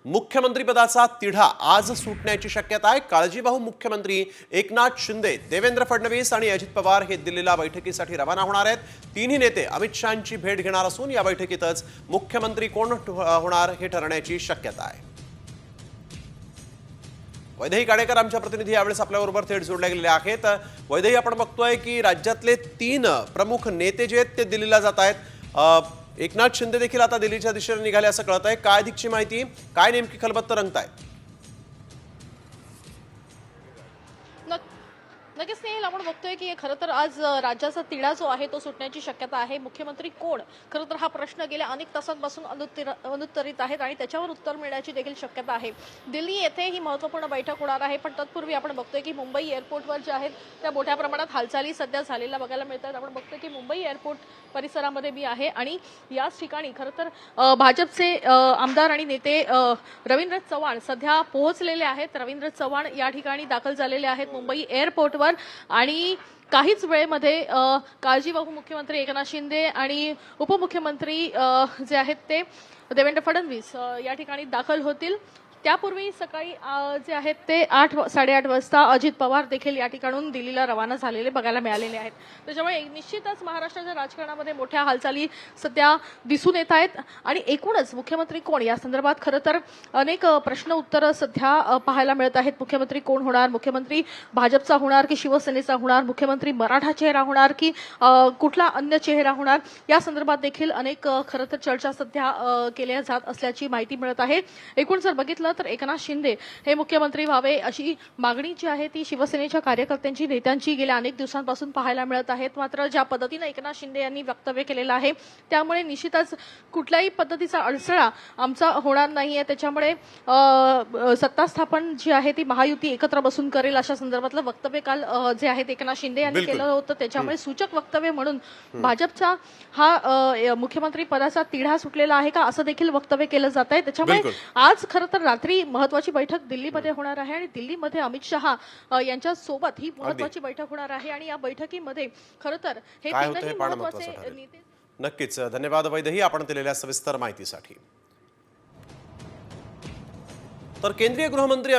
मुख्यमंत्रीपदाचा तिढा आज सुटण्याची शक्यता आहे। काळजीवाहू मुख्यमंत्री एकनाथ शिंदे, देवेंद्र फडणवीस आणि अजित पवार हे दिल्लीला बैठकीसाठी रवाना होणार आहेत। तिन्ही नेते अमित शहांची भेट घेणार असून या बैठकीतच मुख्यमंत्री कोण होणार हे ठरण्याची शक्यता आहे। वैदेही काडेकर आमच्या प्रतिनिधी यावेळेस आपल्याबरोबर थेट जोडले गेलेले आहेत। वैदेही, आपण बघतोय की राज्यातले 3 प्रमुख नेते जे आहेत ते दिल्लीला जात आहेत। एकनाथ शिंदे देखील आता दिल्लीच्या दिशेने निघाले असं कळत आहे। काय अधिकची माहिती, काय नेमकी खलबत्त रंगताय? नक्कीच स्नेहल, आपण बघतोय की खरं तर आज राज्याचा तिढा जो आहे तो सुटण्याची शक्यता आहे। मुख्यमंत्री कोण, खरं तर हा प्रश्न गेल्या अनेक तासांपासून अनुत्तरित आहेत आणि त्याच्यावर उत्तर मिळण्याची देखील शक्यता आहे। दिल्ली येथे ही महत्त्वपूर्ण बैठक होणार आहे, पण तत्पूर्वी आपण बघतोय की मुंबई एअरपोर्टवर जे आहेत त्या मोठ्या प्रमाणात हालचाली सध्या झालेल्या बघायला मिळतात। आपण बघतोय की मुंबई एअरपोर्ट परिसरामध्ये मी आहे आणि याच ठिकाणी खरं तर भाजपचे आमदार आणि नेते रवींद्र चव्हाण सध्या पोहोचलेले आहेत। रवींद्र चव्हाण या ठिकाणी दाखल झालेले आहेत मुंबई एअरपोर्टवर आणि काहीच वेळेमध्ये काळजीवाहू मुख्यमंत्री एकनाथ शिंदे आणि उपमुख्यमंत्री जे आहेत ते देवेंद्र फडणवीस या ठिकाणी दाखल होतील। त्यापूर्वी सकाळी जे आहेत ते 8-8:30 वाजता अजित पवार देखील या ठिकाणून दिल्लीला रवाना झालेले बघायला मिळालेले आहेत। त्याच्यामुळे निश्चितच महाराष्ट्राच्या राजकारणामध्ये मोठ्या हालचाली सध्या दिसून येत आहेत आणि एकूणच मुख्यमंत्री कोण या संदर्भात खरं तर अनेक प्रश्न उत्तरं सध्या पाहायला मिळत आहेत। मुख्यमंत्री कोण होणार, मुख्यमंत्री भाजपचा होणार की शिवसेनेचा होणार, मुख्यमंत्री मराठा चेहरा होणार की कुठला अन्य चेहरा होणार, या संदर्भात देखील अनेक खरं तर चर्चा सध्या केल्या जात असल्याची माहिती मिळत आहे। एकूण जर बघितलं तर एकनाथ शिंदे हे मुख्यमंत्री व्हावे अशी मागणी जी आहे ती शिवसेनेच्या कार्यकर्त्यांची, नेत्यांची गेल्या अनेक दिवसांपासून पाहायला मिळत आहेत। मात्र ज्या पद्धतीने एकनाथ शिंदे यांनी वक्तव्य केलेलं आहे त्यामुळे निश्चितच कुठल्याही पद्धतीचा अडसळा आमचा होणार नाहीये। त्याच्यामुळे सत्ता स्थापन जी आहे ती महायुती एकत्र बसून करेल अशा संदर्भातलं वक्तव्य काल जे आहे एकनाथ शिंदे यांनी केलं होतं। त्याच्यामुळे सूचक वक्तव्य म्हणून भाजपचा हा मुख्यमंत्री पदाचा तिढा सुटलेला आहे का असं देखील वक्तव्य केलं जात आहे। त्याच्यामुळे आज खरं तर रात्री महत्वाची बैठक दिल्लीमध्ये होणार आहे आणि दिल्लीमध्ये अमित शहा यांच्या सोबत ही महत्वाची बैठक होणार आहे आणि या बैठकीमध्ये खरं तर हे तीनही महत्वाचे नेते। नक्कीच धन्यवाद वैदेही, आपण दिलेल्या सविस्तर माहितीसाठी। तर केंद्रीय गृहमंत्री